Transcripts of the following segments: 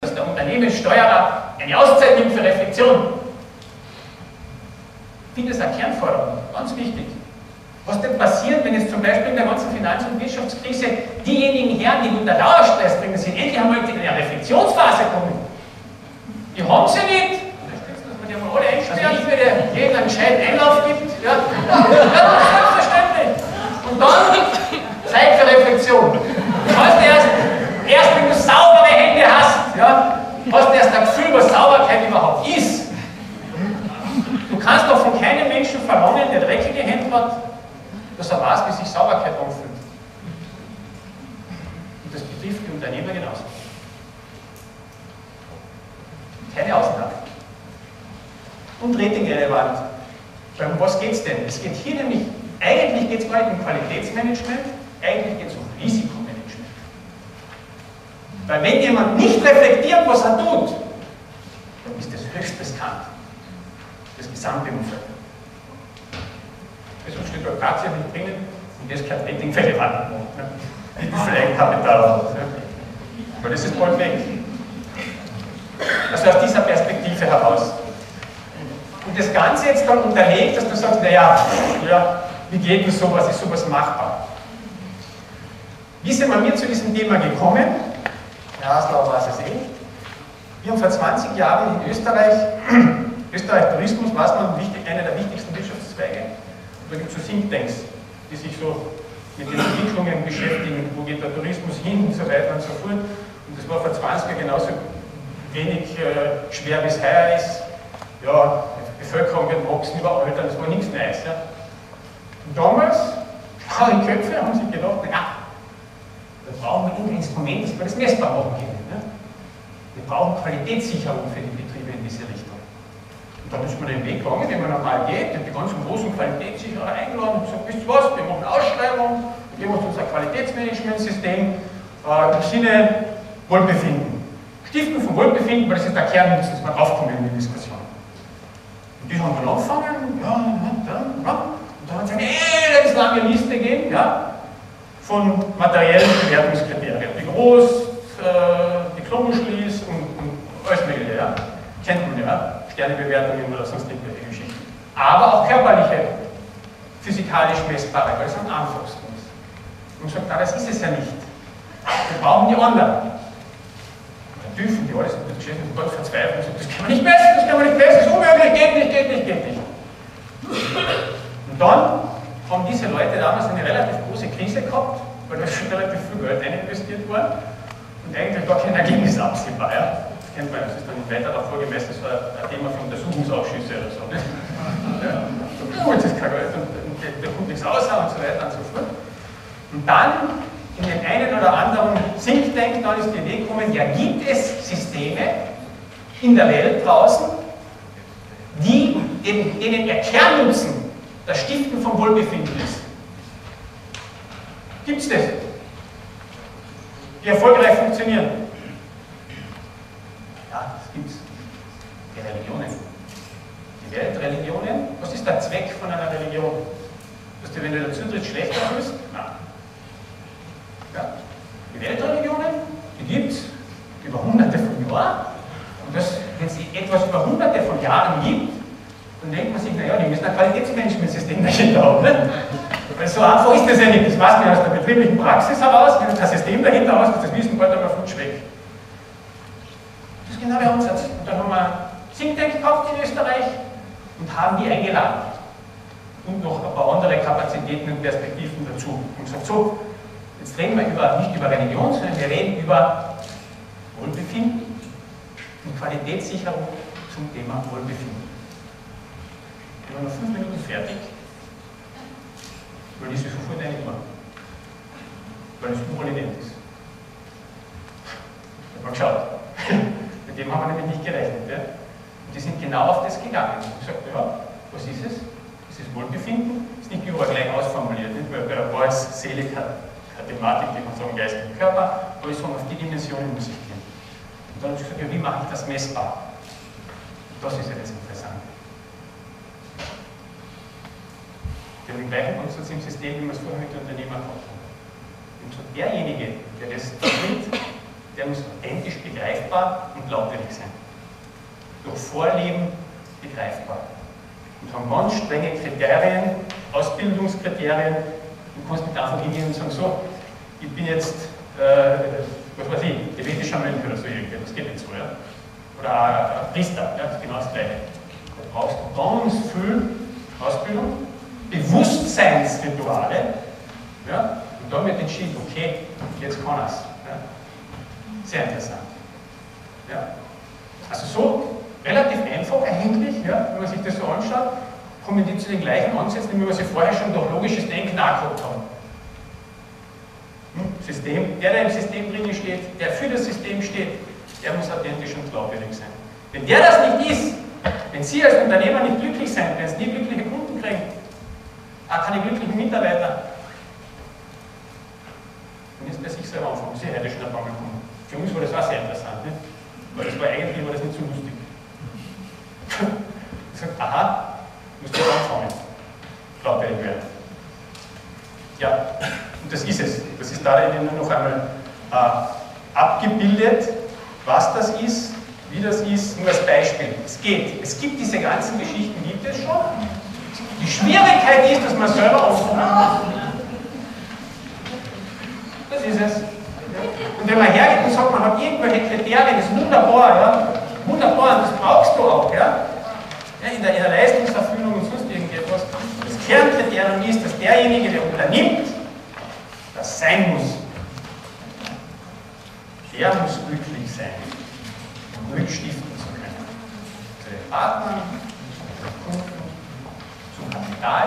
dass der Unternehmenssteuerer eine Auszeit nimmt für Reflexion. Ich finde das eine Kernforderung, ganz wichtig. Was denn passiert, wenn jetzt zum Beispiel in der ganzen Finanz- und Wirtschaftskrise diejenigen Herren, die unter Dauerstress drin sind, endlich einmal in eine Reflexionsphase kommen? Die haben sie nicht. Dass man die einmal alle einsperrt, also ich würde jedem einen gescheiten Einlauf gibt. Ja, selbstverständlich. Und dann Zeit für Reflexion. Du hast erst wenn du saubere Hände hast, ja, hast du erst ein Gefühl, was Sauberkeit überhaupt ist. Du kannst doch von keinem Menschen verlangen, der dreckige Hände hat, dass er weiß, wie sich Sauberkeit anfühlt. Und das betrifft die Unternehmer genauso. Keine Ausnahme. Und ratingrelevant. Um was geht es denn? Es geht hier nämlich, eigentlich geht es gar nicht um Qualitätsmanagement, eigentlich geht es um Risikomanagement. Weil wenn jemand nicht reflektiert, was er tut, dann ist das höchst riskant. Das gesamte Umfeld. Deshalb steht dort tatsächlich nicht drinnen, und das gehört ratingrelevant. Nicht wie viel Eigenkapital hat. Weil das ist bald weg. Also aus dieser Perspektive heraus. Und das Ganze jetzt dann unterlegt, dass du sagst, naja, ja, wie geht denn sowas, ist sowas machbar? Wie sind wir zu diesem Thema gekommen? Ja, Haslauer weiß es eh. Wir haben vor 20 Jahren in Österreich Tourismus, weiß man, einer der wichtigsten Wirtschaftszweige. Und da gibt es so Thinktanks, die sich so mit den Entwicklungen beschäftigen, wo geht der Tourismus hin und so weiter und so fort. Und das war vor 20 Jahren genauso wenig schwer, wie es heuer ist. Ja, die Bevölkerung wird wachsen, überall, das war nichts Neues. Ja. Und damals, schlaue Köpfe haben sich gedacht, na, wir brauchen ein Instrument, dass wir das messbar machen können. Ne? Wir brauchen Qualitätssicherung für die Betriebe in diese Richtung. Und dann ist man den Weg gegangen, wenn man normal geht, die ganzen großen Qualitätssicherer eingeladen und gesagt, wisst ihr was, wir machen Ausschreibung, wir geben uns unser Qualitätsmanagementsystem im Sinne Wohlbefinden. Stiften von Wohlbefinden, weil das ist der Kernnutzen, dass wir draufkommen in die Diskussion. Und die haben dann angefangen, ja, und dann hat es eine lange Liste gegeben, ja, von materiellen Bewertungskriterien. Wie groß, die Klomuschlis und alles Mögliche, ja. Kennt man ja, Sternebewertungen oder sonst irgendwelche Geschichten. Aber auch körperliche, physikalisch messbare, weil es am einfachsten ist. Und sagt, na, das ist es ja nicht. Wir brauchen die anderen. Dürfen die alles in der Geschichte Gott verzweifeln und sagen, das kann man nicht messen, das kann man nicht messen, das ist unmöglich, geht nicht. Und dann haben diese Leute damals eine relativ große Krise gehabt, weil da schon relativ viel Geld investiert wurde und eigentlich gar kein Ergebnis absehbar. Ja? Das kennt man, das ist dann weiter davor gemessen, das war ein Thema von Untersuchungsausschüsse oder so. Ne? Ja? Jetzt ist kein Geld und da kommt nichts raus und so weiter und so fort. Und dann in den einen oder anderen Think Tank dann ist die Idee gekommen, ja, gibt es Systeme in der Welt draußen, denen der Kernnutzen das Stiften von Wohlbefinden ist? Gibt es das? Die erfolgreich funktionieren? Ja, das gibt es. Die Religionen. Die Weltreligionen. Was ist der Zweck von einer Religion? Dass du, wenn du dazu trittst, schlechter bist? Nein. Ja. Die Weltreligionen, die gibt es über hunderte von Jahren. Und wenn es etwas über hunderte von Jahren gibt, dann denkt man sich, naja, die müssen ein Qualitätsmanagementsystem dahinter haben. Ne? Weil so einfach ist das ja nicht. Das weiß man aus der betrieblichen Praxis heraus, wenn kein System dahinter aus, das Wissen bald einmal futsch weg. Das ist genau der Ansatz. Und dann haben wir Think Tank gehabt in Österreich und haben die eingeladen. Und noch ein paar andere Kapazitäten und Perspektiven dazu. Und gesagt, so, jetzt reden wir nicht über Religion, sondern wir reden über Wohlbefinden und Qualitätssicherung zum Thema Wohlbefinden. Wir waren noch 5 Minuten fertig, weil diese sofort einig waren. Weil es überall ident ist. Ich habe mal geschaut. Mit dem haben wir nämlich nicht gerechnet. Ja? Und die sind genau auf das gegangen. Ich habe gesagt, ja, was ist es? Das ist Wohlbefinden. Ist nicht überall gleich ausformuliert. Nicht? Weil bei der Boys Seele keine Thematik, die man sagen, Geist und Körper, aber ich sage, auf die Dimensionen muss ich gehen. Und dann habe ich gesagt, ja, wie mache ich das messbar? Und das ist ja das Interessante. Wir haben den gleichen Ansatz im System, wie wir es vorher mit den Unternehmern gehabt haben. Und so derjenige, der das bringt, der muss authentisch begreifbar und glaubwürdig sein. Durch Vorleben begreifbar. Und haben ganz strenge Kriterien, Ausbildungskriterien. Du kannst nicht einfach hingehen und sagen, so, ich bin jetzt, was weiß ich, tibetischer Mönch oder so irgendwie, das geht nicht so, ja. Oder ein Priester, ja, das ist genau das Gleiche. Da brauchst du ganz viel Ausbildung, Bewusstseinsrituale, ja, und dann wird entschieden, okay, jetzt kann er es. Ja. Sehr interessant. Ja. Also so relativ einfach eigentlich, ja, wenn man sich das so anschaut, kommen die zu den gleichen Ansätzen, wie wir sie vorher schon durch logisches Denken nachgehabt haben. System, der im System drinnen steht, der für das System steht, der muss authentisch und glaubwürdig sein. Wenn der das nicht ist, wenn Sie als Unternehmer nicht glücklich sind, wenn Sie nie glückliche Kunden kriegen, auch keine glücklichen Mitarbeiter, dann ist bei sich selber anfangen. Sie hätte schon ein paar Mal kommen. Für uns war das auch sehr interessant, nicht? Weil das war eigentlich war das nicht so lustig. Ich sage, aha, musst du anfangen. Glaubwürdig werden. Ja, und das ist es. Das ist da Ihnen nur noch einmal abgebildet, was das ist, wie das ist, nur als Beispiel. Es geht. Es gibt diese ganzen Geschichten, gibt es schon. Die Schwierigkeit ist, dass man selber anfangen muss. Das ist es. Und wenn man hergeht und sagt, man hat irgendwelche Kriterien, das ist wunderbar, ja. Wunderbar, und das brauchst du auch, ja. Ja, in der Leistungserfüllung und sonst irgendetwas. Das Kernkriterium ist, dass derjenige, der unternimmt, das sein muss. Der muss glücklich sein, um rückstiften zu können. Zu den Partnern, zu den Kunden, zum Kapital.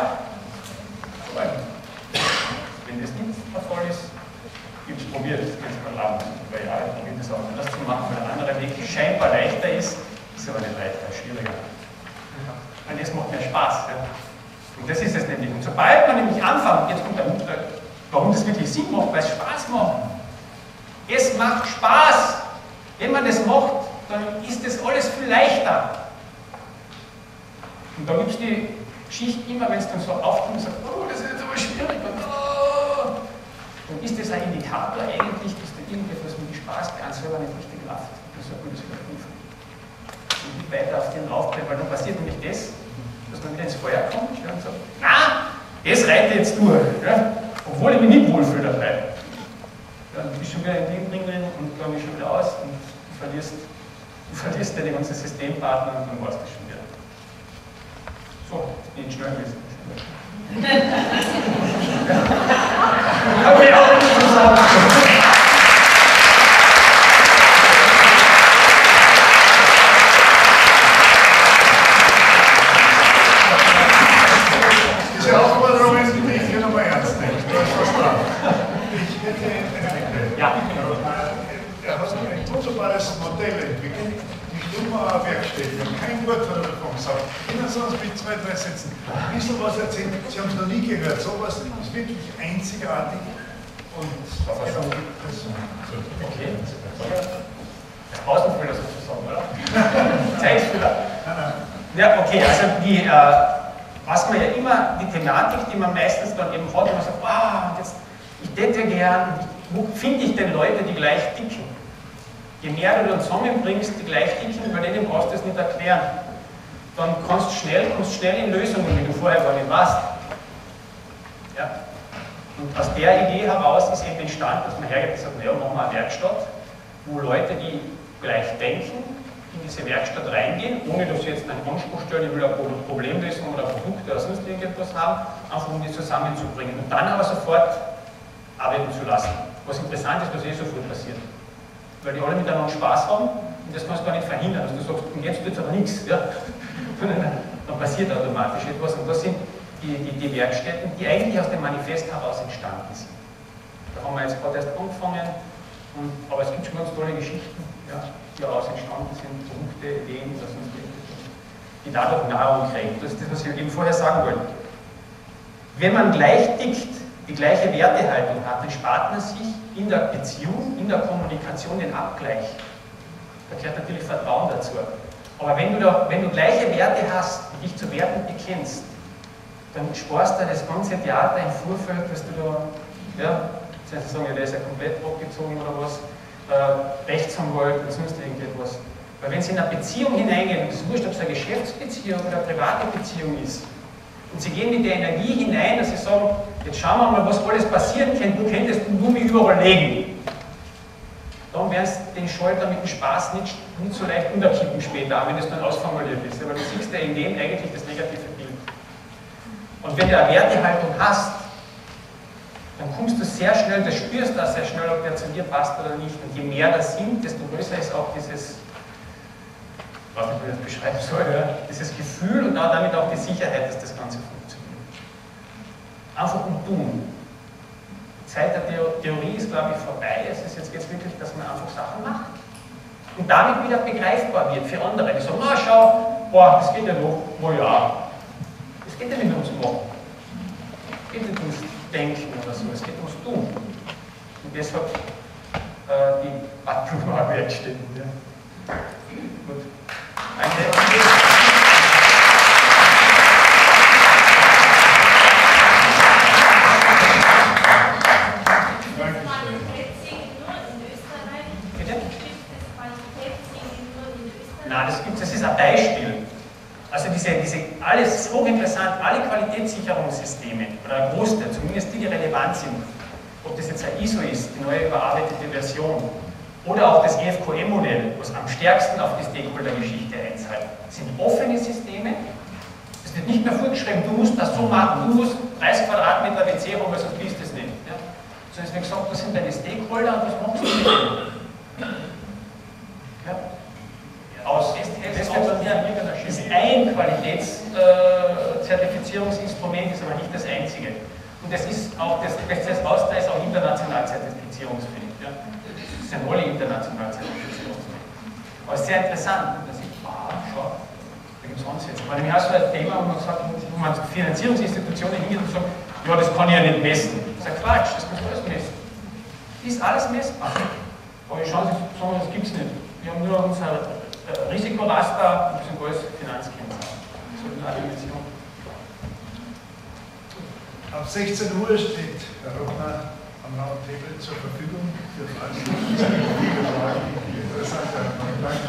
Wenn das nicht der Fall ist, gibt es probiert, das kann man lang, über Jahre probiert das auch anders zu machen, weil ein anderer Weg scheinbar leichter ist aber nicht leichter, schwieriger. Und es macht mehr Spaß. Ja. Und das ist es nämlich. Und sobald man nämlich anfängt, jetzt kommt der Punkt, warum das wirklich Sinn macht, weil es Spaß macht. Es macht Spaß. Wenn man das macht, dann ist das alles viel leichter. Und da gibt es die Geschichte immer, wenn es dann so aufkommt und sagt, oh, das ist jetzt aber schwierig. Und, oh, dann ist das ein Indikator eigentlich, dass da irgendetwas mit dem Spaß bei einem selber nicht richtig läuft. Das sollte man das überprüfen. Und nicht weiter auf den raufbleiben, weil dann passiert nämlich das, dass man wieder ins Feuer kommt und sagt, na, das reite ich jetzt durch. Ja? Obwohl ich mich nicht wohlfühle dabei. Dann bist du schon wieder in dem Ding drin und dann mich schon wieder aus und du verlierst deine ganzen Systempartner und dann warst du schon wieder. So, jetzt bin ich schnell gewesen. Okay, auch nicht zusammen. Diese Aufforderung ist nicht hier nochmal ernst nehmen. Du hast was dran. Ich hätte eine Bitte. Ja. Er hat ein wunderbares Modell entwickelt, die Stummer Werkstätte. Ich habe kein Wort davon gesagt. Können Sie uns mit 2, 3 Sätzen ein bisschen was erzählen? Sie haben es noch nie gehört. Sowas ist wirklich einzigartig. Und okay. Das Außenfüller sozusagen, oder? Zeitfüller. Ja, okay, also die, was man ja immer, die Thematik, die man meistens dann eben hat, wenn man sagt, wow, jetzt, ich hätte gern, wo finde ich denn Leute, die gleich ticken? Je mehr du dann zusammenbringst, die gleich ticken, bei denen brauchst du das nicht erklären. Dann kommst du schnell in Lösungen, wie du vorher gar nicht warst. Ja. Und aus der Idee heraus ist eben entstanden, dass man hergeht und sagt, naja, machen wir eine Werkstatt, wo Leute, die gleich denken, in diese Werkstatt reingehen, ohne dass sie jetzt einen Anspruch stellen, ich will eine Problemlösung oder Produkte oder sonst irgendetwas haben, einfach um die zusammenzubringen und dann aber sofort arbeiten zu lassen. Was interessant ist, was sofort passiert. Weil die alle miteinander Spaß haben und das kannst du gar nicht verhindern, dass du sagst, und jetzt tut es aber nichts. Ja? Dann passiert automatisch etwas und das sind die Werkstätten, die eigentlich aus dem Manifest heraus entstanden sind. Da haben wir jetzt gerade erst angefangen, aber es gibt schon ganz tolle Geschichten, ja, die daraus entstanden sind, Produkte, Ideen, die dadurch Nahrung kriegen. Das ist das, was ich eben vorher sagen wollte. Wenn man gleich tickt, die gleiche Wertehaltung hat, dann spart man sich in der Beziehung, in der Kommunikation den Abgleich. Da gehört natürlich Vertrauen dazu. Aber wenn du gleiche Werte hast und dich zu Werten bekennst, dann sparst du das ganze Theater im Vorfeld, dass du da, ja, sagen, ja, der ist ja komplett abgezogen oder was, Rechtsanwalt und sonst irgendetwas. Weil wenn Sie in eine Beziehung hineingehen, und es ist wurscht, ob es eine Geschäftsbeziehung oder eine private Beziehung ist, und Sie gehen mit der Energie hinein, dass Sie sagen, jetzt schauen wir mal, was alles passieren kann, du könntest nur mich überall legen. Dann werden Sie den Schalter mit dem Spaß nicht so leicht unterkippen später, wenn das dann ausformuliert ist. Aber du siehst ja in dem eigentlich das negative Bild. Und wenn du eine Wertehaltung hast, dann kommst du sehr schnell, das spürst du auch sehr schnell, ob der zu dir passt oder nicht. Und je mehr das sind, desto größer ist auch dieses, ich weiß nicht, wie ich das beschreiben soll, ja, dieses Gefühl und damit auch die Sicherheit, dass das Ganze funktioniert. Einfach tun. Die Zeit der Theorie ist, glaube ich, vorbei. Es ist jetzt wirklich, dass man einfach Sachen macht. Und damit wieder begreifbar wird für andere. Die sagen, schau, boah, das geht ja noch, oh ja. Es geht ja nicht ums Machen. Es geht nicht ums Denken oder so, es geht ums Tun. Und deshalb die Badblumer-Werkstätten. Ja. Gut. Nein, das ist ein Beispiel. Also diese alles hochinteressant, alle Qualitätssicherungssysteme, oder ein Großteil, zumindest die relevant sind, ob das jetzt ein ISO ist, die neue überarbeitete Version, oder auch das EFQM-Modell, was am stärksten auf die Stakeholder-Geschichte einzahlt, sind offene Systeme. Es wird nicht mehr vorgeschrieben, du musst das so machen, du musst 30 Quadratmeter WC haben, weil sonst bist du es nicht. Ja? Sondern es wird gesagt, das sind deine Stakeholder und das machst du mit denen. Ja? Das ist ein Qualitätszertifizierungsinstrument, ist aber nicht das einzige. Und das ist auch, das Austria ist auch international zertifizierungsfähig. Ja? Das sind alle international zertifizierungsfähig. Aber es ist sehr interessant. Da sieht man, schau, da gibt es Ansätze. Weil nämlich hast du ein Thema, wo man sagt, wo man Finanzierungsinstitutionen hingeht und sagt, ja, das kann ich ja nicht messen. Das ist ja Quatsch, das muss alles messen. Das ist alles messbar. Aber ich schaue, das gibt es nicht. Wir haben nur unser Risikoraster und sind alles Finanzkennzahlen. So eine Dimension. Ab 16 Uhr steht Herr Rockner am Roundtable zur Verfügung für Fragen. Interessant, Herr Rockner. Danke.